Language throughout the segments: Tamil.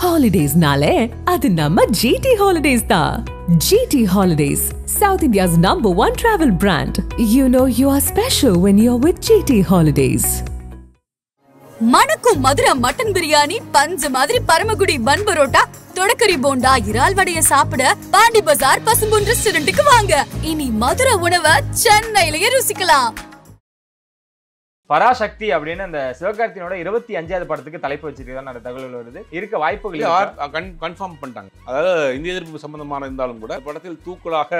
Holidays-nale, adu namma GT Holidays da. GT Holidays, South India's #1 travel brand. You know you are special when you're with GT Holidays. மணக்கும் மதுரை மட்டன் பிரியாணி, பஞ்சு மாதிரி பரமக்குடி பன் பரோட்டா, தொடக்கரி போண்டா, இறால் வடைய சாப்பிட பாண்டி பஜார் பசும்பொன் ரெஸ்டாரண்ட்டுக்கு வாங்க. இனி மதுரை உணவை சென்னையிலேயே ருசிக்கலாம். பராசக்தி அப்படின்னு அந்த சிவகார்த்தியோட 25வது படத்துக்கு தலைப்பு வச்சிருக்கதான் அந்த தகவல் வருது. இருக்க வாய்ப்புகள் கன்ஃபார்ம் பண்ணிட்டாங்க. அதாவது இந்திய எதிர்ப்பு சம்பந்தமான இருந்தாலும் கூட படத்தில் தூக்கலாக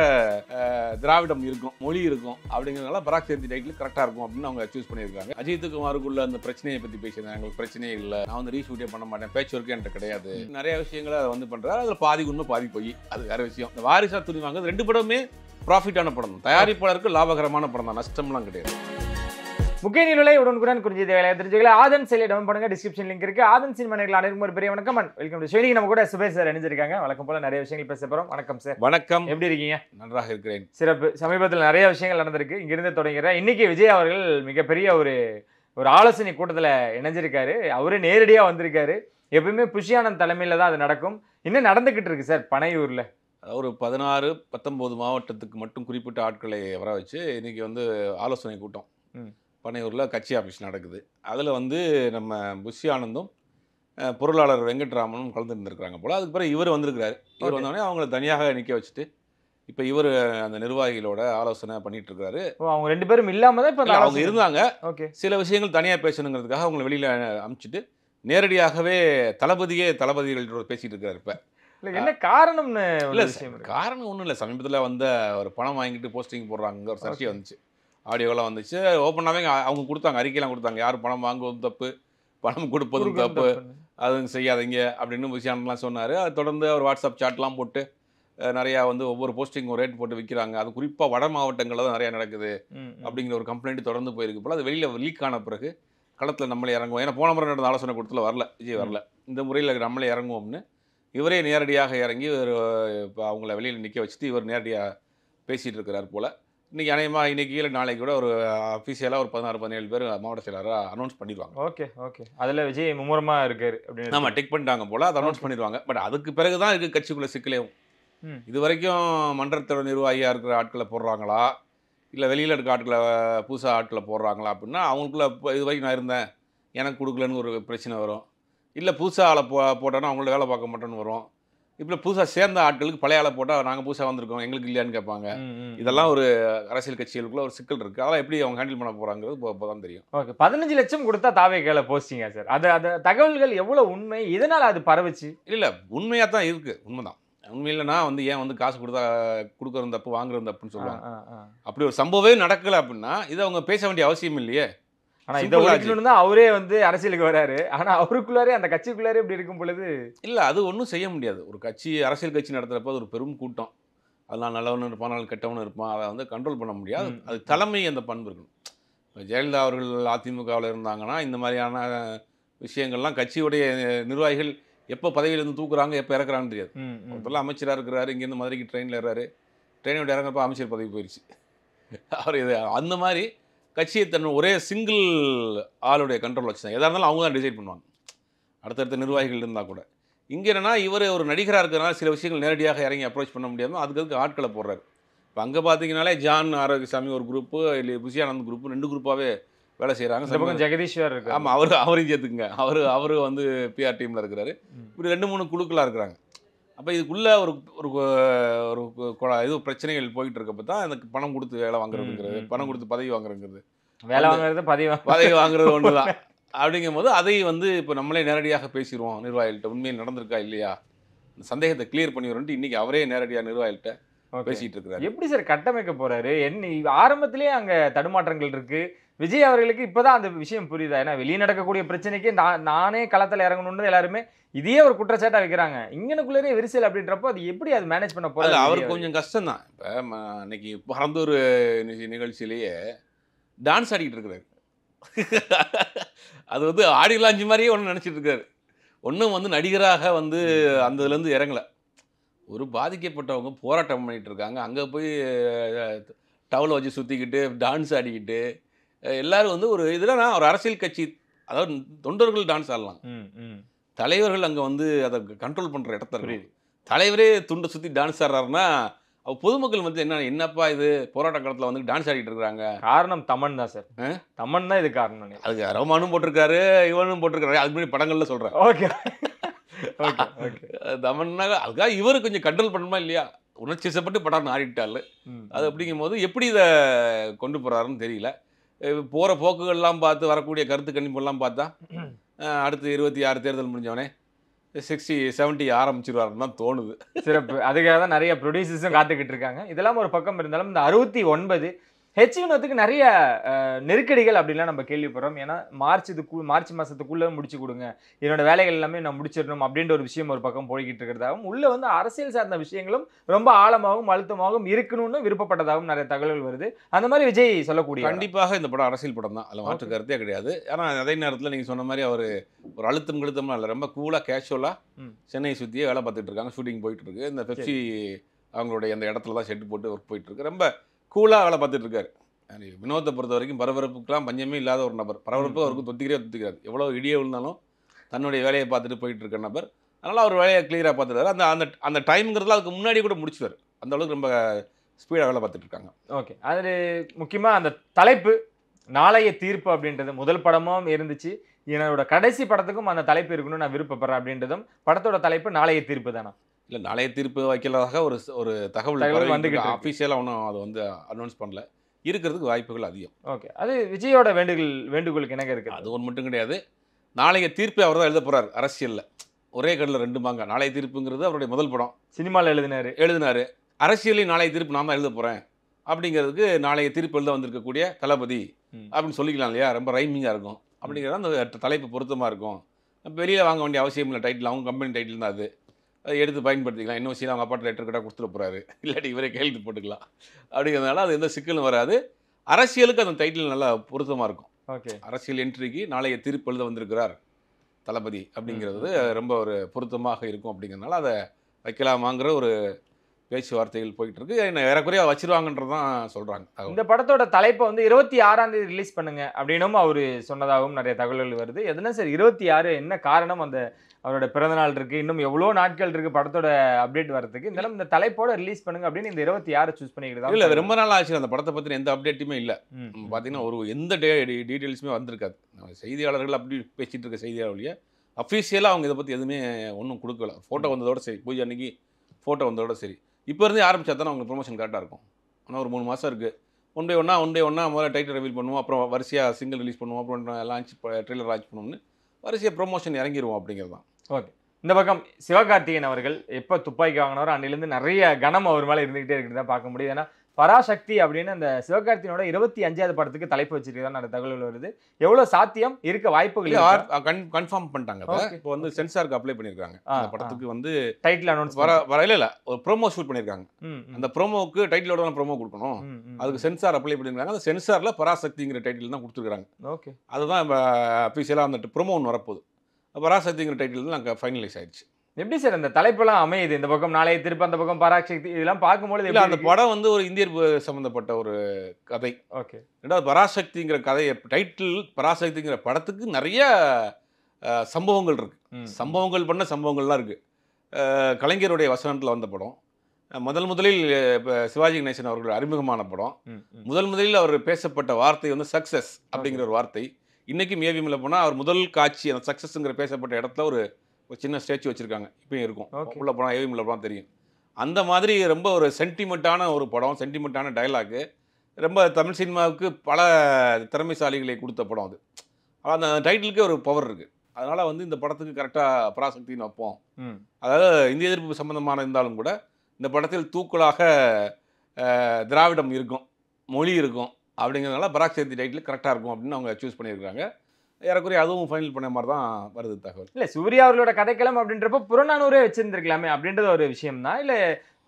திராவிடம் இருக்கும், மொழி இருக்கும் அப்படிங்கிறதுனால பராசக்தி டைட்டில் கரெக்டாக இருக்கும் அப்படின்னு அவங்க சூஸ் பண்ணியிருக்காங்க. அஜித் குமாருக்குள்ள அந்த பிரச்சனையை பற்றி பேசியிருந்தாங்க. எங்களுக்கு பிரச்சனையே இல்லை, நான் வந்து ரீஷூட்டே பண்ண மாட்டேன், பேச்சு ஒர்க்கே என்கிட்ட கிடையாது, நிறைய விஷயங்களை அதை வந்து பண்ணுறாரு. அதில் பாதி உண்மை பாதி போய், அது வேற விஷயம். இந்த வாரிசா துணி வாங்க 2 படமே ப்ராஃபிட்டான படம் தான், தயாரிப்பாளருக்கு லாபகரமான படம் தான், நஷ்டம்லாம் கிடையாது. முக்கிய நிலை உடனுக்குடன் குறிஞ்சி தேவையில்லை தெரிஞ்சுக்கல. ஆதன் செயலை டவுன் பண்ணுங்க, டிஸ்கிரிப்ஷன் லிங்க் இருக்கு. ஆதன் சினிமா நேயர்கள் அனைவருக்கும் ஒரு பெரிய வணக்கம். Welcome to show. நம்ம கூட சுபேஷ் சார் இணைஞ்சிருக்காங்க. வழக்கம் போல நிறைய விஷயங்கள் பேச போறோம். வணக்கம் சார். வணக்கம், எப்படி இருக்கீங்க? நன்றாக இருக்கிறேன். சிறப்பு. சமீபத்தில் நிறைய விஷயங்கள் நடந்திருக்கு. இங்கிருந்து தொடங்குற இன்னைக்கு விஜய் அவர்கள் மிகப்பெரிய ஒரு ஆலோசனை கூட்டத்தில் இணைஞ்சிருக்காரு. அவரு நேரடியாக வந்திருக்காரு. எப்பயுமே புஷியானந்த் தலைமையில தான் அது நடக்கும். இன்னும் நடந்துகிட்டு இருக்கு சார் பனையூர்ல. ஒரு 16-19 மாவட்டத்துக்கு மட்டும் குறிப்பிட்ட ஆட்களை வர வச்சு இன்னைக்கு வந்து ஆலோசனை கூட்டம் பனையூரில் கட்சி ஆஃபீஸ் நடக்குது. அதில் வந்து நம்ம புஷி ஆனந்தும் பொருளாளர் வெங்கட்ராமனும் கலந்துருந்துருக்காங்க போல். அதுக்கு பிறகு இவர் வந்திருக்கிறாரு. இவர் வந்தோடனே அவங்கள தனியாக நிற்க வச்சுட்டு இப்போ இவர் அந்த நிர்வாகிகளோட ஆலோசனை பண்ணிட்டு இருக்காரு. அவங்க 2 பேரும் இல்லாமல் தான் இப்போ அவங்க இருந்தாங்க. ஓகே, சில விஷயங்கள் தனியாக பேசணுங்கிறதுக்காக அவங்களை வெளியில் அனுப்பிச்சிட்டு நேரடியாகவே தளபதிகளோட பேசிகிட்டு இருக்காரு. இப்போ இல்லை என்ன காரணம்னு இல்லை, காரணம் ஒன்றும் இல்லை. சமீபத்தில் வந்த ஒரு பணம் வாங்கிட்டு போஸ்டிங் போடுறாங்க ஒரு சர்ச்சை வந்துச்சு, ஆடியோலாம் வந்துச்சு. ஓப்பனாகவே அவங்க கொடுத்தாங்க, அறிக்கையெல்லாம் கொடுத்தாங்க. யார் பணம் வாங்குவதும் தப்பு, பணம் கொடுப்பதும் தப்பு, அதுவும் செய்யாதீங்க அப்படின்னு விஷயம்லாம் சொன்னார். அது தொடர்ந்து அவர் வாட்ஸ்அப் சாட்லாம் போட்டு நிறையா வந்து ஒவ்வொரு போஸ்டிங் ரேட் போட்டு விற்கிறாங்க. அது குறிப்பாக வட மாவட்டங்களில் தான் நிறையா நடக்குது அப்படிங்கிற ஒரு கம்ப்ளைண்ட் தொடர்ந்து போயிருக்கு போல். அது வெளியில் லீக் ஆன பிறகு களத்தில் நம்மளே இறங்குவோம். ஏன்னா போன முறை நடந்த ஆலோசனை கூட்டத்தில் வரல, விஜய் வரல. இந்த முறையில் நம்மளே இறங்குவோம்னு இவரே நேரடியாக இறங்கி இப்போ அவங்கள வெளியில் நிற்க வச்சுட்டு இவர் நேரடியாக பேசிகிட்டு இருக்கிறார் போல். இன்றைக்கி அநேகமாக இன்றைக்கி இல்லை நாளைக்கு கூட ஒரு அஃபீஷியலாக ஒரு 16-17 பேர் மாவட்ட செயலராக அனௌன்ஸ் பண்ணிடுவாங்க. ஓகே ஓகே, அதில் விஜய் மும்முரமாக இருக்கார் அப்படின்னு நம்ம டிக் பண்ணிட்டாங்க போல், அதை அனௌன்ஸ் பண்ணிடுவாங்க. பட் அதுக்கு பிறகு தான் இருக்குது கட்சிக்குள்ளே சிக்கலேவும். இது வரைக்கும் மன்றத்தோட நிர்வாகியாக இருக்கிற ஆட்களை போடுறாங்களா, இல்லை வெளியில் இருக்க ஆட்களை புதுசாக ஆட்களை போடுறாங்களா அப்படின்னா அவங்களுக்குள்ள இது வரைக்கும் நான் இருந்தேன் எனக்கு கொடுக்கலன்னு ஒரு பிரச்சனை வரும். இல்லை புதுசாக ஆளை போட்டோன்னா அவங்களோட வேலை பார்க்க மாட்டோன்னு வரும். இப்போ புதுசாக சேர்ந்த ஆட்களுக்கு பழைய ஆளை போட்டால் நாங்கள் புதுசாக வந்திருக்கோம் எங்களுக்கு இல்லையான்னு கேட்பாங்க. இதெல்லாம் ஒரு அரசியல் கட்சிகளுக்குள்ள ஒரு சிக்கல் இருக்குது. அதெல்லாம் எப்படி அவங்க ஹேண்டில் பண்ண போகிறாங்கிறது இப்போ தான் தெரியும். ஓகே, 15 லட்சம் கொடுத்தா தாவேக்கால போஸ்டிங்கா சார்? அது தகவல்கள் எவ்வளோ உண்மை, இதனால் அது பரவுச்சு? இல்லை, உண்மையாக தான் இருக்குது, உண்மைதான். உண்மை இல்லைன்னா வந்து ஏன் வந்து காசு கொடுக்குறது தப்பு, வாங்குறது தப்புன்னு சொல்லுவாங்க. அப்படி ஒரு சம்பவமே நடக்கலை அப்படின்னா இதை அவங்க பேச வேண்டிய அவசியம் இல்லையே. ஆனால் இதை ஒழிக்கணும்னு தான் அவரே வந்து அரசியலுக்கு வராரு. ஆனால் அவருக்குள்ளாரே அந்த கட்சிக்குள்ளாரே இப்படி இருக்கும் பொழுது இல்லை, அது ஒன்றும் செய்ய முடியாது. ஒரு கட்சி அரசியல் கட்சி நடத்துகிறப்ப ஒரு பெரும் கூட்டம், அதெல்லாம் நல்லவனு இருப்பான், நாள் கெட்டவனு இருப்பான், அதை வந்து கண்ட்ரோல் பண்ண முடியாது. அது தலைமை அந்த பண்பு இருக்கணும். ஜெயலலிதா அவர்கள் அதிமுகவில் இருந்தாங்கன்னா இந்த மாதிரியான விஷயங்கள்லாம் கட்சியுடைய நிர்வாகிகள் எப்போ பதவியிலேருந்து தூக்குறாங்க, எப்போ இறக்குறாங்கன்னு தெரியாது. ஒருத்தரெல்லாம் அமைச்சராக இருக்கிறாரு, இங்கேருந்து மதுரைக்கு ட்ரெயினில் ஏறாரு, ட்ரெயினோட இறங்குறப்ப அமைச்சர் பதவி போயிடுச்சு. அவர் இது அந்த மாதிரி கட்சியை ஒரே சிங்கிள் ஆளுடைய கண்ட்ரோல் வச்சு தான் எதாக இருந்தாலும் அவங்க தான் டிசைட் பண்ணுவாங்க, அடுத்தடுத்த நிர்வாகிகள் இருந்தால் கூட. இங்கே என்னன்னா இவர் ஒரு நடிகராக இருக்கிறனால சில விஷயங்கள் நேரடியாக இறங்கி அப்ரோச் பண்ண முடியாமல் அதுக்கு ஆட்களை போடுறாரு. இப்போ அங்கே பார்த்தீங்கன்னாலே ஜான் ஆரோக்கியசாமி ஒரு குரூப்பு, இல்லை புஷியானந்த் குரூப்பு, 2 குரூப்பாகவே வேலை செய்கிறாங்க. ஜெகதீஸ்வர் இருக்கு. ஆமாம், அவரையும் சேர்த்துக்குங்க. அவர் வந்து பிஆர் டீமில் இருக்கிறாரு. இப்படி 2-3 குழுக்களாக இருக்கிறாங்க. அப்போ இதுக்குள்ளே ஒரு இது பிரச்சனைகள் போயிட்டு இருக்கப்போ தான் எனக்கு பணம் கொடுத்து வேலை வாங்குறதுங்கிறது, பணம் கொடுத்து பதவி வாங்குறதுங்கிறது, வேலை வாங்குறது பதவி வாங்குறது ஒன்று தான். அப்படிங்கும் போது அதை வந்து இப்போ நம்மளே நேரடியாக பேசிடுவோம் நிர்வாகிகள்கிட்ட, உண்மையில் நடந்திருக்கா இல்லையா சந்தேகத்தை கிளியர் பண்ணிடுறோன்ட்டு இன்றைக்கி அவரே நேரடியாக நிர்வாகிகள்கிட்ட பேசிகிட்டு இருக்கிறாரு. எப்படி சார் கட்டமைக்க போகிறாரு? ஆரம்பத்திலேயே அங்கே தடுமாற்றங்கள் இருக்குது. விஜய் அவர்களுக்கு இப்போதான் அந்த விஷயம் புரியுதா? ஏன்னா வெளியே நடக்கக்கூடிய பிரச்சனைக்கு நானே களத்தில் இறங்கணும்னு எல்லாருமே இதையே ஒரு குற்றச்சாட்டாக வைக்கிறாங்க. இங்கனுக்குள்ளே விரிசல் அப்படின்றப்போ அது எப்படி அது மேனேஜ் பண்ண போகிறது? அவருக்கு கொஞ்சம் கஷ்டம்தான். இப்போ இன்னைக்கு பரந்தூர் நிகழ்ச்சியிலேயே டான்ஸ் ஆடிக்கிட்டு இருக்கிறாரு. அது வந்து ஆடி லாஞ்சி மாதிரியே ஒன்று நினச்சிட்டு இருக்காரு. ஒன்றும் வந்து நடிகராக வந்து அந்த இதுலேருந்து இறங்கலை. ஒரு பாதிக்கப்பட்டவங்க போராட்டம் பண்ணிகிட்டு இருக்காங்க, அங்கே போய் டவலை வச்சு சுற்றிக்கிட்டு டான்ஸ் ஆடிக்கிட்டு எல்லோரும் வந்து ஒரு இதில் நான் ஒரு அரசியல் கட்சி, அதாவது தொண்டர்கள் டான்ஸ் ஆடலாம், தலைவர்கள் அங்கே வந்து அதை கண்ட்ரோல் பண்ணுற இடத்துல இருக்கு. தலைவரே துண்டை சுற்றி டான்ஸ் ஆடுறாருன்னா பொதுமக்கள் வந்து என்னப்பா இது போராட்ட காலத்தில் வந்து டான்ஸ் ஆடிட்டு இருக்கிறாங்க. காரணம் தமன் தான் சார். தமன் தான் இது காரணம். அதுக்கு ரஹ்மானும் போட்டிருக்காரு, இவனும் போட்டிருக்காரு. அதுக்கு முன்னாடி படங்கள்ல சொல்கிறேன். ஓகே தமன்னா அதுக்காக இவர் கொஞ்சம் கண்ட்ரோல் பண்ணணுமா இல்லையா? உணர்ச்சிசப்பட்டு படம் ஆடிட்டாரு. அது அப்படிங்கும் போது எப்படி இதை கொண்டு போகிறாருன்னு தெரியல. போகிற போக்குகள்லாம் பார்த்து வரக்கூடிய கருத்து கணிப்பெல்லாம் பார்த்தா அடுத்து 26 தேர்தல் முடிஞ்சவனே 60 70 ஆரம்பிச்சிருவாருன்னு தான் தோணுது. சிறப்பு. அதுக்காக தான் நிறைய ப்ரொடியூசர்ஸும் காத்துக்கிட்டு இருக்காங்க. இதெல்லாம் ஒரு பக்கம் இருந்தாலும் இந்த 69 ஹெச் வினோத்துக்கு நிறைய நெருக்கடிகள் அப்படிலாம் நம்ம கேள்விப்படுறோம். ஏன்னா மார்ச் மாதத்துக்குள்ளே முடிச்சு கொடுங்க, என்னோட வேலைகள் எல்லாமே நான் முடிச்சிடணும் அப்படின்ற ஒரு விஷயம் ஒரு பக்கம் போய்கிட்டு இருக்கிறதாகவும், உள்ளே வந்து அரசியல் சார்ந்த விஷயங்களும் ரொம்ப ஆழமாகவும் அழுத்தமாகவும் இருக்கணும்னு விருப்பப்பட்டதாகவும் நிறைய தகவல்கள் வருது. அந்த மாதிரி விஜய் சொல்லக்கூடிய கண்டிப்பாக இந்த படம் அரசியல் படம் தான், அதில் மாற்று கருத்தே கிடையாது. ஆனால் அதே நேரத்தில் நீங்கள் சொன்ன மாதிரி அவர் ஒரு அழுத்தம்லாம் இல்லை, ரொம்ப கூலாக கேஷுவலாக சென்னை சுற்றியே வேலை பார்த்துட்டு இருக்காங்க. ஷூட்டிங் போயிட்டு இருக்கு. இந்த பெப்சி அவங்களுடைய அந்த இடத்துல தான் ஷெட் போட்டு ஒர்க் போயிட்டு இருக்கு. ரொம்ப கூலாக வேலை பார்த்துட்டு இருக்காரு. வினோத்தை பொறுத்த வரைக்கும் பரபரப்புக்கெல்லாம் பஞ்சமே இல்லாத ஒரு நபர். பரபரப்பு அவருக்கு தொத்திக்கிறாரு. எவ்வளோ இடியே விழுந்தாலும் தன்னுடைய வேலையை பார்த்துட்டு போயிட்டு இருக்க நபர். அதனால் அவர் வேலையை கிளியராக பார்த்துட்டாரு. அந்த அந்த டைம்ங்கிறதுல அதுக்கு முன்னாடி கூட முடிச்சுட்டார். அந்த அளவுக்கு ரொம்ப ஸ்பீடாக வேலை பார்த்துட்டு இருக்காங்க. ஓகே. அது முக்கியமாக அந்த தலைப்பு நாளைய தீர்ப்பு அப்படின்றது முதல் படமும் இருந்துச்சு. என்னோட கடைசி படத்துக்கும் அந்த தலைப்பு இருக்கணும்னு நான் விருப்பப்படுறேன் அப்படின்றதும் படத்தோட தலைப்பு நாளைய தீர்ப்பு தானா? இல்லை, நாளைய தீர்ப்பு வைக்கிறதாக ஒரு தகவல் வந்துக்கிட்டு ஆஃபீஷியலாக ஒன்றும் அது வந்து அனௌன்ஸ் பண்ணல. இருக்கிறதுக்கு வாய்ப்புகள் அதிகம். ஓகே. அது விஜயோட வேண்டுகோளுக்கு என்ன இருக்குது? அது ஒன்று மட்டும் கிடையாது. நாளைய தீர்ப்பு அவர் தான் எழுத போகிறார். அரசியலில் ஒரே கல்லில் 2 மாங்க. நாளைய தீர்ப்புங்கிறது அவருடைய முதல் படம். சினிமாவில் எழுதினார். அரசியலில் நாளைய தீர்ப்பு நான் தான் எழுத போகிறேன் அப்படிங்கிறதுக்கு நாளைய தீர்ப்பு எழுத வந்திருக்கக்கூடிய தளபதி அப்படின்னு சொல்லிக்கலாம் இல்லையா? ரொம்ப ரைமிங்காக இருக்கும். அப்படிங்கிறது அந்த தலைப்பு பொருத்தமாக இருக்கும். வெளியில் வாங்க வேண்டிய அவசியம் இல்லை. டைட்டில் அவங்க கம்பெனி டைட்டில் தான் அது. அதை எடுத்து பயன்படுத்திக்கலாம். இன்னும் விஷயம் அவங்க அப்பாட்ட லெட்டர் கிட்ட கொடுத்துட்டு போகிறாரு, இல்லாட்டி இவரே கையெழுத்து போட்டுக்கலாம். அப்படிங்கிறதுனால அது எந்த சிக்கலும் வராது. அரசியலுக்கு அந்த டைட்டில் நல்லா பொருத்தமாக இருக்கும். ஓகே. அரசியல் என்ட்ரிக்கு நாளைய தீர்ப்பு எழுத வந்திருக்கிறார் தளபதி அப்படிங்கிறது ரொம்ப ஒரு பொருத்தமாக இருக்கும். அப்படிங்கிறதுனால அதை வைக்கலாமாங்கிற ஒரு பேச்சுவார்த்தைகள் போயிட்டு இருக்கு. ஏறக்குறைய வச்சிருவாங்கன்றது தான் சொல்கிறாங்க. இந்த படத்தோட தலைப்பை வந்து 26ஆம் தேதி ரிலீஸ் பண்ணுங்க அப்படின்னும் அவர் சொன்னதாகவும் நிறைய தகவல்கள் வருது. எதுனா சரி 26 என்ன காரணம்? அந்த அவரோட பிறந்தநாள் இருக்கு, இன்னும் எவ்வளோ நாட்கள் இருக்கு படத்தோட அப்டேட் வரதுக்கு. இருந்தாலும் இந்த தலைப்போட ரிலீஸ் பண்ணுங்க அப்படின்னு இந்த 26 சூஸ் பண்ணிக்கிட்டு இல்லை, ரொம்ப நாள் ஆச்சு அந்த படத்தை பற்றின எந்த அப்டேட்டுமே இல்லை. பார்த்தீங்கன்னா எந்த டீட்டெயில்ஸுமே வந்திருக்காது. செய்தியாளர்கள் அப்படி பேசிகிட்டு இருக்க செய்தியாளர்களையே அஃபீஷியலாக அவங்க இதை பற்றி எதுவுமே ஒன்றும் கொடுக்கல. ஃபோட்டோ வந்ததோட சரி, பூஜை அன்னைக்கு ஃபோட்டோ வந்ததோட சரி. இப்போ இருந்து ஆரம்பிச்சா தானே அவங்க ப்ரொமோஷன் கரெக்டாக இருக்கும். ஆனால் ஒரு 3 மாதம் இருக்குது. ஒன் டே ஒன்றா முதல்ல டைட்டில் ரிவீல் பண்ணுவோம், அப்புறம் வரிசையாக சிங்கிள் ரிலீஸ் பண்ணுவோம், அப்புறம் ட்ரெய்லர் லான்ச் பண்ணுவோம்னு வரிசையாக ப்ரொமோஷன் இறங்கிடுவோம் அப்படிங்கிறது தான். ஓகே. இந்த பக்கம் சிவகார்த்திகேயன் அவர்கள் எப்போ துப்பாக்கி வாங்கினாரோ அன்னிலேருந்து நிறைய கனம் அவர் மேலே இருந்துகிட்டே இருக்கிறதா பார்க்க முடியுது. ஏன்னா பராசக்தி அப்படின்னு அந்த சிவகார்த்திகேயனோட 25ஆவது படத்துக்கு தலைப்பு வச்சிருக்கதான் நிறைய தகவல்கள் வருது. எவ்வளோ சாத்தியம் இருக்க வாய்ப்புகள் கன்ஃபார்ம் பண்ணிட்டாங்க. இப்போ வந்து சென்சாருக்கு அப்ளை பண்ணியிருக்காங்க. அந்த படத்துக்கு வந்து டைட்டில் அனௌன்ஸ் வரையில இல்லை, ஒரு ப்ரோமோ ஷூட் பண்ணியிருக்காங்க. அந்த ப்ரோமோவுக்கு டைட்டிலோட தான் ப்ரோமோ கொடுக்கணும். அதுக்கு சென்சார் அப்ளை பண்ணியிருக்காங்க. அந்த சென்சாரில் பராசக்திங்கிற டைட்டில் தான் கொடுத்துருக்காங்க. ஓகே. அதுதான் அஃபீஷியலாக அந்த ப்ரோமோ ஒன்று வரப்போகுது. பராசக்திங்கிற டைட்டில் தான் நாங்கள் ஃபைனலைஸ் ஆயிடுச்சு. எப்படி சார் அந்த தலைப்பெல்லாம் அமையுது? இந்த பக்கம் நாளைய திருப்பி, அந்த பக்கம் பராசக்தி, இதெல்லாம் பார்க்கும்போது இல்லை, அந்த படம் வந்து ஒரு இந்தியர் சம்மந்தப்பட்ட ஒரு கதை. ஓகே. ரெண்டாவது பராசக்திங்கிற கதையை டைட்டில் பராசக்திங்கிற படத்துக்கு நிறைய சம்பவங்கள் இருக்குது. சம்பவங்கள்லாம் இருக்குது. கலைஞருடைய வசனத்தில் வந்த படம். முதலில் சிவாஜி கணேசன் அவர்கள் அறிமுகமான படம். முதலில் அவர் பேசப்பட்ட வார்த்தை வந்து சக்ஸஸ் அப்படிங்கிற ஒரு வார்த்தை. இன்றைக்கும் ஏவிஎம்மில் போனால் அவர் முதல் காட்சி அந்த சக்ஸஸ்ங்கிற பேசப்பட்ட இடத்துல ஒரு சின்ன ஸ்டேச்சு வச்சுருக்காங்க. இப்போயும் இருக்கும். உள்ள போனால் ஏவிஎம்மில் போனால் தெரியும். அந்த மாதிரி ரொம்ப ஒரு சென்டிமெண்ட்டான ஒரு படம், சென்டிமெண்ட்டான டைலாகு. ரொம்ப தமிழ் சினிமாவுக்கு பல திறமைசாலிகளை கொடுத்த படம் அது. அந்த டைட்டிலுக்கே ஒரு பவர் இருக்குது. அதனால் வந்து இந்த படத்துக்கு கரெக்டாக பராசக்தின்னு வைப்போம். அதாவது இந்திய எதிர்ப்பு சம்மந்தமான இருந்தாலும் கூட இந்த படத்தில் தூக்கலாக திராவிடம் இருக்கும், மொழி இருக்கும். அப்படிங்கிறதுனால பராசக்தி டைட்டில் கரெக்டாக இருக்கும் அப்படின்னு அவங்க சூஸ் பண்ணியிருக்காங்க. ஏறக்குறைய அதுவும் ஃபைனல் பண்ண மாதிரி தான் வருது தகவல். இல்லை, சூர்யா அவர்களோட கதைக்களம் அப்படின்றப்போ புறநானூரே வச்சிருந்துருக்கலாமே அப்படின்றது ஒரு விஷயம் தான். இல்லை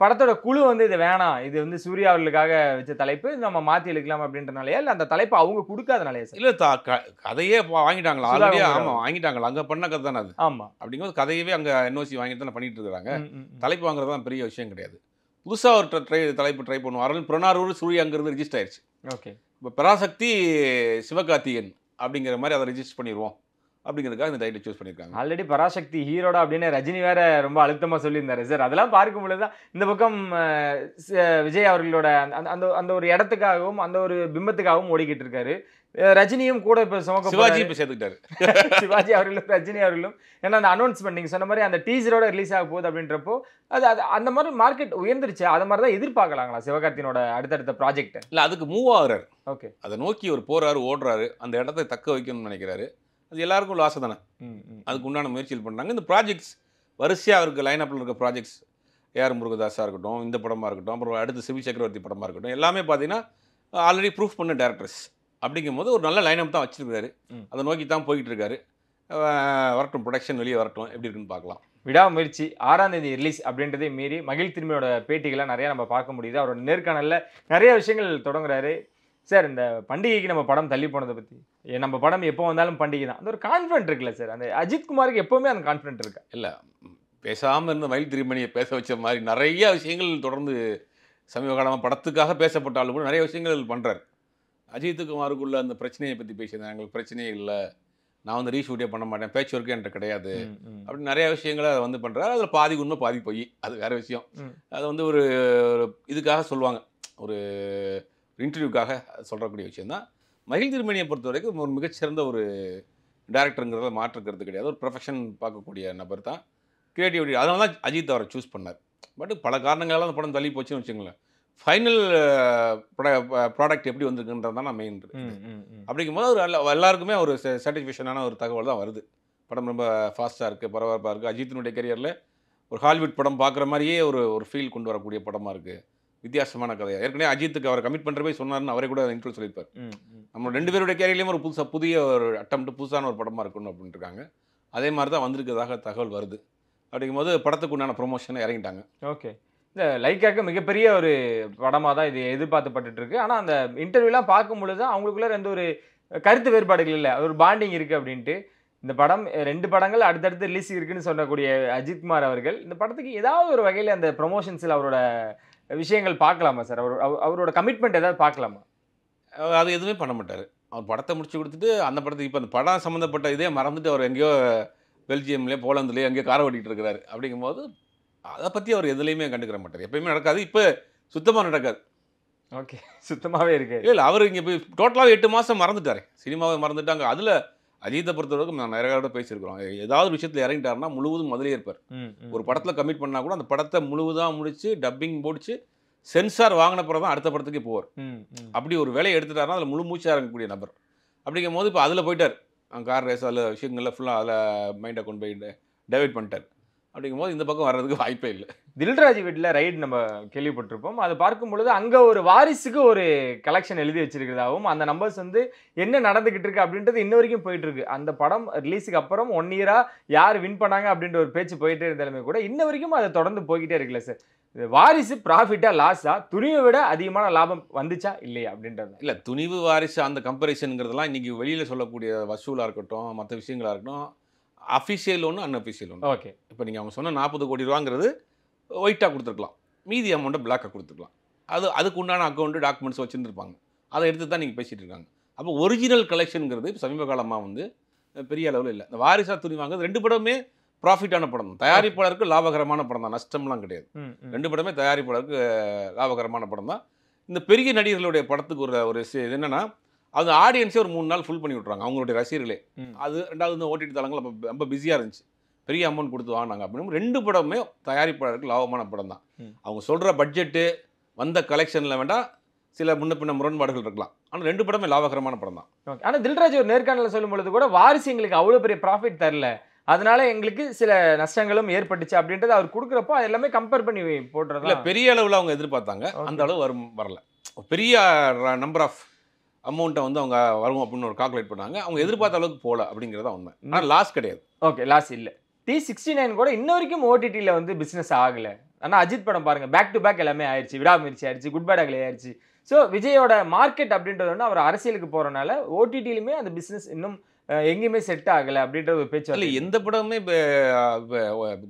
படத்தோட குழு வந்து இது வேணாம், இது வந்து சூர்யா அவர்களுக்காக வச்ச தலைப்பு, நம்ம மாற்றி எடுக்கலாம் அப்படின்றனாலயா, இல்லை அந்த தலைப்பு அவங்க கொடுக்காதனாலயா சார்? இல்லை, கதையே வாங்கிட்டாங்களா ஆல்ரெடி? ஆமாம், வாங்கிட்டாங்களா. அங்கே பண்ண கதை தானே அது. ஆமாம். அப்படிங்கும்போது கதையவே அங்கே என்ஓசி வாங்கிட்டு தானே பண்ணிட்டு இருக்கிறாங்க. தலைப்பு வாங்குறது தான் பெரிய விஷயம் கிடையாது. புதுசாக ஒரு தலைப்பு ட்ரை பண்ணுவார்கள். புறநானூறு சூர்யாங்கிறது ரிஜிஸ்டர் ஆயிடுச்சு. ஓகே. இப்போ பராசக்தி சிவகார்த்திகேயன் அப்படிங்கிற மாதிரி அதை ரிஜிஸ்டர் பண்ணிடுவோம் அப்படிங்கிறதுக்காக இந்த டைட்டில் சூஸ் பண்ணியிருக்காங்க. ஆல்ரெடி பராசக்தி ஹீரோடா அப்படின்னு ரஜினி வேற ரொம்ப அழுத்தமா சொல்லியிருந்தாரு சார். அதெல்லாம் பார்க்கும் பொழுதுதான் இந்த பக்கம் விஜய் அவர்களோட அந்த அந்த அந்த ஒரு இடத்துக்காகவும் அந்த ஒரு பிம்பத்துக்காகவும் ஓடிக்கிட்டு இருக்காரு. ரஜினியும் கூட இப்ப சிவாஜி இப்ப சேர்த்துக்கிட்டாரு. சிவாஜி அவர்களும் ரஜினி அவர்களும் ஏன்னா அந்த அனௌன்ஸ்மெண்ட் நீங்க சொன்ன மாதிரி அந்த டீசரோட ரிலீஸ் ஆக போகுது அப்படின்றப்போ அது அது அந்த மாதிரி மார்க்கெட் உயர்ந்துருச்சு. அது மாதிரி தான் எதிர்பார்க்கலாங்களா சிவகார்த்தியனோட அடுத்தடுத்த ப்ராஜெக்ட்? இல்ல அதுக்கு மூவ் ஆகுறாரு. ஓகே, அதை நோக்கி ஒரு போறாரு, ஓடுறாரு, அந்த இடத்தை தக்க வைக்கணும்னு நினைக்கிறாரு. அது எல்லாருக்கும் உள்ள ஆசை தானே. அதுக்கு உண்டான முயற்சிகள் பண்ணுறாங்க. இந்த ப்ராஜெக்ட்ஸ் வரிசையாக அவருக்கு லைன் அப்பில் இருக்க ப்ராஜெக்ட்ஸ் ஏஆர் முருகதாஸாக இருக்கட்டும், இந்த படமாக இருக்கட்டும், அப்புறம் அடுத்து சிவி சக்கரவர்த்தி படமாக இருக்கட்டும், எல்லாமே பார்த்தீங்கன்னா ஆல்ரெடி ப்ரூஃப் பண்ண டேரக்டர்ஸ். அப்படிங்கும்போது ஒரு நல்ல லைன் அப் தான் வச்சுருக்காரு. அதை நோக்கி தான் போய்கிட்டு இருக்காரு. வரட்டும், ப்ரொடக்ஷன் வெளியே வரட்டும், எப்படி இருக்குன்னு பார்க்கலாம். விடாமுயற்சி 6ஆம் தேதி ரிலீஸ் அப்படின்றதை மீறி மகிழ் திரும்பியோட பேட்டிகளை நிறைய நம்ம பார்க்க முடியுது. அவரோட நேர்காணலில் நிறைய விஷயங்கள் தொடங்குறாரு. சார், இந்த பண்டிகைக்கு நம்ம படம் தள்ளி போனதை பற்றி, நம்ம படம் எப்போ வந்தாலும் பண்டிகை தான், அந்த ஒரு கான்ஃபிடென்ட் இருக்குல்ல சார்? அந்த அஜித் குமாருக்கு எப்போவுமே அந்த கான்ஃபிடென்ட் இருக்கா? இல்லை, பேசாமல் இருந்த மயில் திருமணியை பேச வச்ச மாதிரி நிறைய விஷயங்கள் தொடர்ந்து சமீப காலமாக படத்துக்காக பேசப்பட்டாலும் கூட நிறைய விஷயங்கள் பண்ணுறாரு. அஜித் குமாருக்குள்ள அந்த பிரச்சனையை பற்றி பேசியிருந்தேன். எங்களுக்கு பிரச்சனையே இல்லை, நான் வந்து ரீஷூட்டே பண்ண மாட்டேன், பேட்ச் ஒர்க்கே என்கிட்ட கிடையாது அப்படின்னு நிறைய விஷயங்களை வந்து பண்ணுறாரு. அதில் பாதி உண்மை பாதி போய், அது வேறு விஷயம். அது வந்து ஒரு இதுக்காக சொல்லுவாங்க, ஒரு இன்டர்வியூக்காக சொல்கிறக்கூடிய விஷயந்தான். மகிழ் திருமணியை பொறுத்த வரைக்கும் ஒரு மிகச்சிறந்த ஒரு டேரக்டருங்கிறத மாற்றுக்கிறது கிடையாது. ஒரு ப்ரொஃபஷன் பார்க்கக்கூடிய நபர் தான், கிரியேட்டிவிட்டி. அதனால தான் அஜித் அவரை சூஸ் பண்ணார். பட் பல காரணங்களால் அந்த படம் தள்ளி போச்சுன்னு வச்சுங்களேன். ஃபைனல் ப்ராடக்ட் எப்படி வந்திருக்குன்றது தான் நான் மெயின். அப்படிங்கும்போது ஒரு எல்லாருக்குமே ஒரு சாட்டிஸ்ஃபேக்ஷனான ஒரு தகவல் தான் வருது. படம் ரொம்ப ஃபாஸ்ட்டாக இருக்குது, பரபரப்பாக இருக்குது. அஜித்தினுடைய கரியரில் ஒரு ஹாலிவுட் படம் பார்க்குற மாதிரியே ஒரு ஃபீல் கொண்டு வரக்கூடிய படமாக இருக்குது. வித்தியாசமான கதையா. ஏற்கனவே அஜித்துக்கு அவரை கமிட் பண்ணுற போய் சொன்னார்னு அவரே கூட இன்ட்ரோ சொல்லியிருப்பார். நம்ம 2 பேருடைய கேரியர்லேயும் ஒரு புதிய ஒரு அட்டம்ப்ட், புதுசான ஒரு படமாக இருக்கணும் அப்படின்ட்டு இருக்காங்க. அதே மாதிரி தான் வந்திருக்கிறதாக தகவல் வருது. அப்படிங்கும்போது படத்துக்கு உண்டான ப்ரொமோஷனை இறங்கிட்டாங்க. ஓகே, இந்த லைக்காக மிகப்பெரிய ஒரு படமாக தான் இது எதிர்பார்க்கப்பட்டு இருக்கு. ஆனால் அந்த இன்டர்வியூலாம் பார்க்கும் பொழுது அவங்களுக்குள்ள எந்த ஒரு கருத்து வேறுபாடுகள் இல்லை, அது ஒரு பாண்டிங் இருக்குது அப்படின்ட்டு. இந்த படம் 2 படங்கள் அடுத்தடுத்து ரிலீஸ் இருக்குன்னு சொல்லக்கூடிய அஜித்குமார் அவர்கள் இந்த படத்துக்கு ஏதாவது ஒரு வகையில் அந்த ப்ரொமோஷன்ஸில் அவரோட விஷயங்கள் பார்க்கலாமா சார்? அவரோட கமிட்மெண்ட் ஏதாவது பார்க்கலாமா? அது எதுவுமே பண்ண மாட்டார். அவர் படத்தை முடிச்சு கொடுத்துட்டு அந்த படத்துக்கு இப்போ அந்த படம் சம்மந்தப்பட்ட இதே மறந்துட்டு அவர் எங்கேயோ பெல்ஜியம்லேயே போலந்துலேயே எங்கேயோ காரை ஓட்டிகிட்டு இருக்கிறாரு. அப்படிங்கும்போது அதை பற்றி அவர் எதுலேயுமே கண்டுக்கிற மாட்டார். எப்பயுமே நடக்காது, இப்போ சுத்தமாக நடக்காது. ஓகே, சுத்தமாகவே இருக்கு. இல்லை, அவர் இங்கே போய் டோட்டலாகவே 8 மாதம் மறந்துட்டார், சினிமாவை மறந்துட்டாங்க. அதில் அஜித்தை பொறுத்தவரைக்கும் நான் நிறைய தடவை பேசியிருக்கிறோம். ஏதாவது விஷயத்தில் இறங்கிட்டாருன்னா முழுவதும் முதலே இருப்பார். ஒரு படத்தில் கமிட் பண்ணால் கூட அந்த படத்தை முழுவதாக முடிச்சு டப்பிங் போடிச்சு சென்சார் வாங்கின பிறகு தான் அடுத்த படத்துக்கே போவார். அப்படி ஒரு வேலையை எடுத்துட்டாருன்னா அதில் முழு மூச்சாக இறங்கக்கூடிய நபர். அப்படிங்கும் போது இப்போ அதில் போயிட்டார். கார் ரேஸ் அதில் விஷயங்களில் ஃபுல்லாக அதில் மைண்டை கொண்டு போய் டைவர்ட் பண்ணிட்டார். அப்படிங்கும்போது இந்த பக்கம் வர்றதுக்கு வாய்ப்பே இல்லை. தில்ராஜ் வீட்டில் ரைடு நம்ம கேள்விப்பட்டிருப்போம். அது பார்க்கும் பொழுது அங்கே ஒரு வாரிசுக்கு ஒரு கலெக்ஷன் எழுதி வச்சிருக்கிறதாகவும் அந்த நம்பர்ஸ் வந்து என்ன நடந்துகிட்டு இருக்கு அப்படின்றது இன்ன வரைக்கும் போயிட்டு இருக்கு. அந்த படம் ரிலீஸுக்கு அப்புறம் 1 இயரா யார் வின் பண்ணாங்க அப்படின்ற ஒரு பேச்சு போயிட்டே இருந்தாலுமே கூட இன்ன வரைக்கும் அதை தொடர்ந்து போய்கிட்டே இருக்குல்ல சார்? வாரிசு ப்ராஃபிட்டா லாஸா, துணிவை விட அதிகமான லாபம் வந்துச்சா இல்லையா அப்படின்றது? இல்லை, துணிவு வாரிசு அந்த கம்பேரிசனுங்கிறதுலாம் இன்றைக்கி வெளியில் சொல்லக்கூடிய வசூலாக இருக்கட்டும், மற்ற விஷயங்களாக இருக்கட்டும், அஃபிஷியல் ஒன்று, அன்அஃபிஷியல் ஒன்று. ஓகே, இப்போ நீங்கள் அவங்க சொன்ன 40 கோடி ரூபாங்கிறது ஒயிட்டாக கொடுத்துருக்கலாம், மீதி அமௌண்ட்டை பிளாக்காக கொடுத்துருக்கலாம். அதுக்கு உண்டான அக்கௌண்ட்டு டாக்குமெண்ட்ஸ் வச்சுருந்துருப்பாங்க. அதை எடுத்து தான் நீங்கள் பேசிகிட்டு இருக்காங்க. அப்போ ஒரிஜினல் கலெக்ஷனுங்கிறது இப்போ சமீப காலமாக வந்து பெரிய அளவில் இல்லை. இந்த வாரிசா துணி வாங்குறது 2 படமே ப்ராஃபிட்டான படம் தான். தயாரிப்பாளருக்கு லாபகரமான படம் தான், நஷ்டம்லாம் கிடையாது. 2 படமே தயாரிப்பாளருக்கு லாபகரமான படம் தான். இந்த பெரிய நடிகர்களுடைய படத்துக்கு ஒரு இது என்னென்னா, அது ஆடியன்ஸே ஒரு 3 நாள் ஃபுல் பண்ணி விட்றாங்க, அவங்களுடைய ரசிகர்களே. அது 2வது வந்து ஓடிடி தளங்கள் அப்போ ரொம்ப பிஸியாக இருந்துச்சு, பெரிய அமௌண்ட் கொடுத்து வாங்கினாங்க. அப்படின்னு 2 படமே தயாரிப்பாளருக்கு லாபமான படம் தான். அவங்க சொல்கிற பட்ஜெட்டு வந்த கலெக்ஷனில் வேண்டாம், சில முன்ன பின்ன முரண்பாடுகள் இருக்கலாம், ஆனால் 2 படமே லாபகரமான படம் தான். ஓகே, ஆனால் தில்ராஜ் ஒரு நேர்காணலில் சொல்லும் பொழுது கூட வாரிசு எங்களுக்கு அவ்வளோ பெரிய ப்ராஃபிட் தரல, அதனால எங்களுக்கு சில நஷ்டங்களும் ஏற்பட்டுச்சு அப்படின்றது அவர் கொடுக்குறப்போ அது எல்லாமே கம்பேர் பண்ணி போடுறது. இல்லை, பெரிய அளவில் அவங்க எதிர்பார்த்தாங்க, அந்த அளவு வரல. பெரிய நம்பர் ஆஃப் அமௌண்ட்டை வந்து அவங்க வரும் அப்படின்னு ஒரு கால்குலேட் பண்ணாங்க. அவங்க எதிர்பார்த்த அளவுக்கு போகல அப்படிங்கிறத உண்மை. ஆனால் லாஸ் கிடையாது. ஓகே, லாஸ் இல்லை. T69 கூட இன்ன வரைக்கும் ஓடிடியில் வந்து பிஸ்னஸ் ஆகலை. ஆனால் அஜித் படம் பாருங்க, பேக் டு பேக் எல்லாமே ஆயிடுச்சு. விடாமுயற்சி ஆயிடுச்சு, குட் பேட் அகலே ஆயிடுச்சு. ஸோ விஜயோட மார்க்கெட் அப்படின்றது வந்து அவர் அரசியலுக்கு போகிறனால ஓடிடியிலுமே அந்த பிஸ்னஸ் இன்னும் எங்கேயுமே செட் ஆகலை அப்படின்ற ஒரு பேச்சு. இல்லை, எந்த படமே இப்போ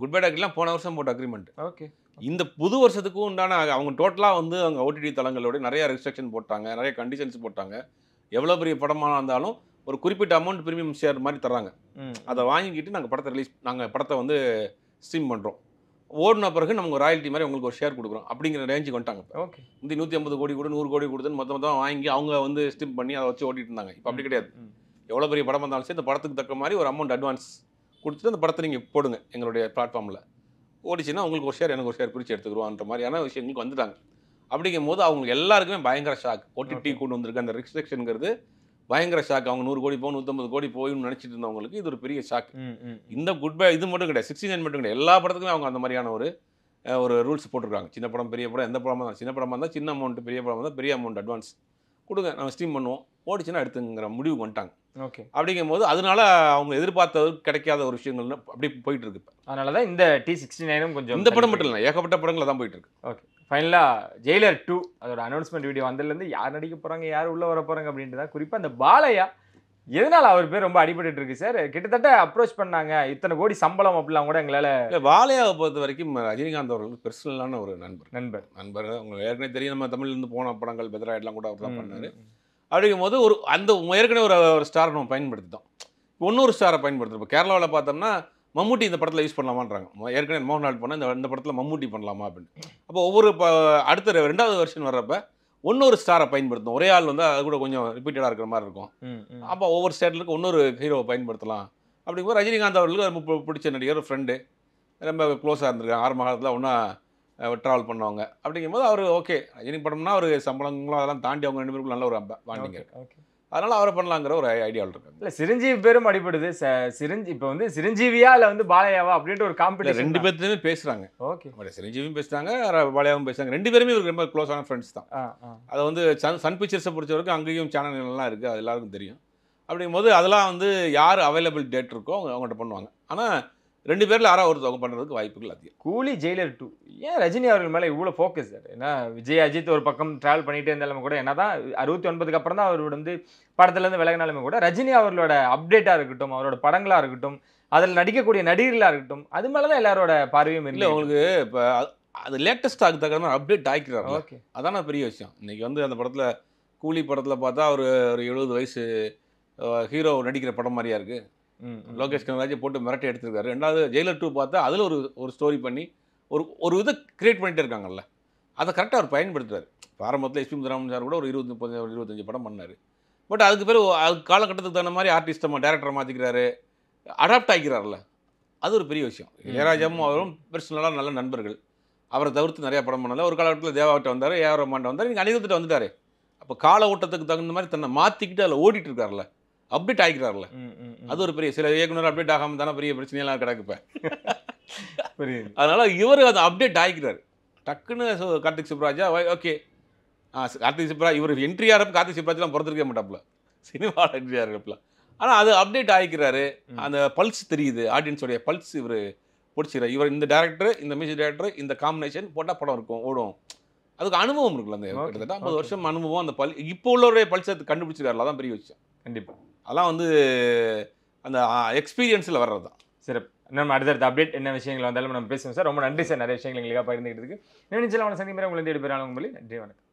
குட் பேட் அகலாம் போன வருஷம் போட்ட அக்ரிமெண்ட். ஓகே, இந்த புது வருஷத்துக்கும் உண்டான அவங்க டோட்டலாக வந்து அவங்க ஓடிடி தளங்களோட நிறைய ரெஸ்ட்ரிக்ஷன் போட்டாங்க, நிறைய கண்டிஷன்ஸ் போட்டாங்க. எவ்வளோ பெரிய படமாக இருந்தாலும் ஒரு குறிப்பிட்ட அமௌண்ட் பிரீமியம் ஷேர் மாதிரி தர்றாங்க. அதை வாங்கிக்கிட்டு நாங்கள் படத்தை வந்து ஸ்ட்ரீம் பண்ணுறோம். ஓடின பிறகு நமக்கு ஒரு ராயல்ட்டி மாதிரி உங்களுக்கு ஒரு ஷேர் கொடுக்குறோம் அப்படிங்கிற ரேஞ்சுக்கு வந்துட்டாங்க. ஓகே. இந்த 150 கோடி கூட 100 கோடி கொடுத்துன்னு மொத்தம் வாங்கி அவங்க வந்து ஸ்ட்ரீம் பண்ணி அதை வச்சு ஓட்டிட்டு இருந்தாங்க. இப்போ அப்படி கிடையாது. எவ்வளோ பெரிய படம் வந்தாலும் சரி இந்த படத்துக்கு தக்க மாதிரி ஒரு அமௌண்ட் அட்வான்ஸ் கொடுத்துட்டு அந்த படத்தை நீங்கள் போடுங்க எங்களுடைய பிளாட்ஃபார்மில், ஓடிச்சுன்னா உங்களுக்கு ஒரு ஷேர் எனக்கு ஒரு ஷேர் பிரித்து எடுத்துக்கிறோன்ற மாதிரியான விஷயங்களுக்கு வந்துட்டாங்க. அப்படிங்கும் போது அவங்களுக்கு எல்லாருக்குமே பயங்கர ஷாக். OTT கொண்டு வந்திருக்க அந்த ரெஸ்ட்ரிக்ஷனுங்கிறது பயங்கர ஷாக். அவங்க 100 கோடி போகும் 150 கோடி போயின்னு நினச்சிட்டு இருந்தவங்களுக்கு இது ஒரு பெரிய ஷாக். இந்த குட் பை இது மட்டும் கிடையாது, 69 மட்டும் கிடையாது, எல்லா படத்துக்குமே அவங்க அந்த மாதிரியான ஒரு ரூல்ஸ் போட்டிருக்காங்க. சின்ன படம் பெரிய படம் எந்த படமாக இருந்தால் சின்ன படமாக இருந்தால் சின்ன அமௌண்ட், பெரிய படம் இருந்தால் பெரிய அமௌண்ட் அட்வான்ஸ் கொடுங்க, நம்ம ஸ்ட்ரீம் பண்ணுவோம், ஓடிச்சுன்னா எடுத்துங்கிற முடிவுக்கு வந்துட்டாங்க. ஓகே. அப்படிங்கும் போது அதனால அவங்க எதிர்பார்த்தது கிடைக்காத ஒரு விஷயங்கள் அப்படி போயிட்டு இருக்கு. அதனால தான் இந்த T69 கொஞ்சம் இந்த படம் மட்டும் இல்லை, ஏகப்பட்ட படங்கள் தான் போயிட்டு இருக்கு. ஓகே. ஃபைனலாக ஜெயிலர் 2 அதோட அனௌன்ஸ்மெண்ட் வீடியோ வந்ததுலேருந்து யார் நடிக்க போகிறாங்க, யார் உள்ளே வர போகிறாங்க அப்படின்ட்டு தான். குறிப்பாக அந்த பாலையா எதனால் அவர் பேர் ரொம்ப அடிபட்டு இருக்கு சார். கிட்டத்தட்ட அப்ரோச் பண்ணாங்க, இத்தனை கோடி சம்பளம் அப்படிலாம் கூட எங்களால். பாலையாவை பொறுத்த வரைக்கும் ரஜினிகாந்த் அவர்கள் பெர்சனலான ஒரு நண்பர் அவங்க ஏற்கனவே தெரியும். நம்ம தமிழ்லேருந்து போன படங்கள் பெத்ராய்ட்லாம் கூட அவர் தான் பண்ணார். அப்படிங்கும் போது அந்த ஏற்கனவே ஒரு ஸ்டாரை நம்ம பயன்படுத்திட்டோம், இன்னொரு ஸ்டாரை பயன்படுத்துகிறோம். இப்போ கேரளாவில் பார்த்தோம்னா மம்முட்டி இந்த படத்தில் யூஸ் பண்ணலாமான்றாங்க. ஏற்கனவே மோகன்லால் பண்ணால் இந்த படத்தில் மம்முட்டி பண்ணலாமா அப்படின்னு. அப்போ ஒவ்வொரு அடுத்த 2வது வெர்ஷன் வர்றப்ப இன்னொரு ஸ்டாரை பயன்படுத்தும். ஒரே ஆள் வந்து அது கூட கொஞ்சம் ரிப்பீட்டடாக இருக்கிற மாதிரி இருக்கும். அப்போ ஒவ்வொரு ஸ்டேட்லுக்கு இன்னொரு ஹீரோவை பயன்படுத்தலாம். அப்படிங்கும்போது ரஜினிகாந்த் அவர்களுக்கு ரொம்ப பிடிச்ச நடிகர், ஃப்ரெண்டு, ரொம்ப க்ளோஸாக இருந்திருக்காங்க. ஆரம்ப காலத்தில் ஒன்றா ட்ராவல் பண்ணுவாங்க. அப்படிங்கும்போது அவர் ஓகே, ரஜினி படம்னா ஒரு சம்பளங்களும் அதெல்லாம் தாண்டி அவங்க 2 பேருக்கும் நல்ல ஒரு பாண்டிங்க. அதனால் அவரை பண்ணலாங்கிற ஒரு ஐடியாவில் இருக்காங்க. இல்லை சிரஞ்சீவி பேரும் அடிபடுது. இப்போ வந்து சிரஞ்சீவியா இல்லை வந்து பாலையாவா அப்படின்ட்டு ஒரு காம்படிஷன் 2 பேர்த்துலையுமே பேசுகிறாங்க. ஓகே. சிரஞ்சீவியும் பேசுகிறாங்க, பாலையாவும் பேசுகிறாங்க. 2 பேருமே இவருக்கு ரொம்ப க்ளோஸான ஃப்ரெண்ட்ஸ் தான். அதை வந்து சன் பிக்சர்ஸை பொறுத்த வரைக்கும் அங்கேயும் சேனல்கள்லாம் இருக்குது, அது எல்லாருக்கும் தெரியும். அப்படிங்கும்போது அதெல்லாம் வந்து யார் அவைலபிள் டேட் இருக்கோ அவங்கள்ட்ட பண்ணுவாங்க. ஆனால் 2 பேரில் யாராவது ஒருத்தவங்க பண்ணுறதுக்கு வாய்ப்புகள் அதிகம். கூலி, ஜெயிலர் 2 ஏன் ரஜினி அவர்கள் மேலே இவ்வளோ ஃபோக்கஸ் சார்? ஏன்னா விஜய், அஜித் ஒரு பக்கம் ட்ராவல் பண்ணிகிட்டே இருந்தாலுமே கூட, என்ன தான் 69க்கு அப்புறம் தான் அவர் வந்து படத்துலேருந்து விலகினாலுமே கூட ரஜினி அவர்களோட அப்டேட்டாக இருக்கட்டும், அவரோட படங்களாக இருக்கட்டும், அதில் நடிக்கக்கூடிய நடிகர்களாக இருக்கட்டும், அது மேலே தான் எல்லாரோட பார்வையும் இல்லை. உங்களுக்கு இப்போ அது லேட்டஸ்ட்டாக தகுந்த மாதிரி அப்டேட் ஆகிக்கிறார். ஓகே. அதான பெரிய விஷயம். இன்றைக்கி வந்து அந்த படத்தில் கூலி படத்தில் பார்த்தா ஒரு 70 வயசு ஹீரோ நடிக்கிற படம் மாதிரியா இருக்குது. லோகேஷ் கனகராஜை போட்டு மிரட்டி எடுத்துருக்காரு. 2வது ஜெயிலர் 2 பார்த்தா அதில் ஒரு ஸ்டோரி பண்ணி ஒரு இதை கிரியேட் பண்ணிகிட்டே இருக்காங்கல்ல, அதை கரெக்டாக அவர் பயன்படுத்துறாரு. ஆரம்பத்தில் எஸ்பி முத்துராமன் சார் கூட ஒரு 20-25 படம் பண்ணார். பட் அதுக்கு பிறகு அது காலகட்டத்துக்கு தகுந்த மாதிரி ஆர்டிஸ்ட்டை டேரக்டரை மாற்றிக்கிறாரு, அடாப்ட் ஆகிக்கிறார்ல, அது ஒரு பெரிய விஷயம். இளையராஜாவும் அவரும் பர்சனலாக நல்ல நண்பர்கள். அவரை தவிர்த்து நிறையா படம் பண்ணல. ஒரு காலகட்டத்தில் தேவாவிட்ட வந்தார், ஏஆர் ரஹ்மான் வந்தார், நீங்கள் அனிருத்திட்ட வந்துட்டார். அப்போ கால ஓட்டத்துக்கு தகுந்த மாதிரி தன்னை மாற்றிக்கிட்டு அதில் ஓடிட்டு இருக்கார்ல, அப்டேட் ஆகிக்கிறார்ல, அது ஒரு பெரிய. சில இயக்குனர் அப்டேட் ஆகாமல் தானே பெரிய பிரச்சனையெல்லாம் கிடக்குப்பேன். அதனால் இவர் அதை அப்டேட் ஆகிக்கிறார். டக்குன்னு கார்த்திக் சுப்ராஜா ஓகே, கார்த்திக் சுப்ராஜ் இவர் என்ட்ரி ஆகிறப்ப கார்த்திக் சுப்ராஜ்லாம் பிறந்திருக்கே மாட்டாப்புல, சினிமாவில் என்ட்ரி ஆகிறப்பல. ஆனால் அது அப்டேட் ஆகிக்கிறாரு. அந்த பல்ஸ் தெரியுது, ஆடியன்ஸோடைய பல்ஸ் இவர் பிடிச்சிக்கிறார். இவர் இந்த டேரக்டர், இந்த மியூசிக் டேரக்டர், இந்த காம்பினேஷன் போட்டால் படம் இருக்கும், ஓடும். அதுக்கு அனுபவம் இருக்குல்ல, அந்த கிட்டத்தட்ட 50 வருஷம் அனுபவம். அந்த இப்போ உள்ளவருடைய பல்ஸை கண்டுபிடிச்சிருக்காருல, அதான் பெரிய விஷயம். கண்டிப்பாக அதெல்லாம் வந்து அந்த எக்ஸ்பீரியன்ஸில் வர்றது தான். சிறப்பு. நம்ம அடுத்தடுத்த அப்டேட் என்ன விஷயங்கள் வந்தாலும் நம்ம பேசுவோம் சார். ரொம்ப நன்றி சார், நிறைய விஷயங்கள் எங்களுக்காக பகிர்ந்துக்கிட்டதுக்கு. நினைச்சலாம் சந்திக்கிறேன். உங்களை தேடி பெறாலும் நன்றி, வணக்கம்.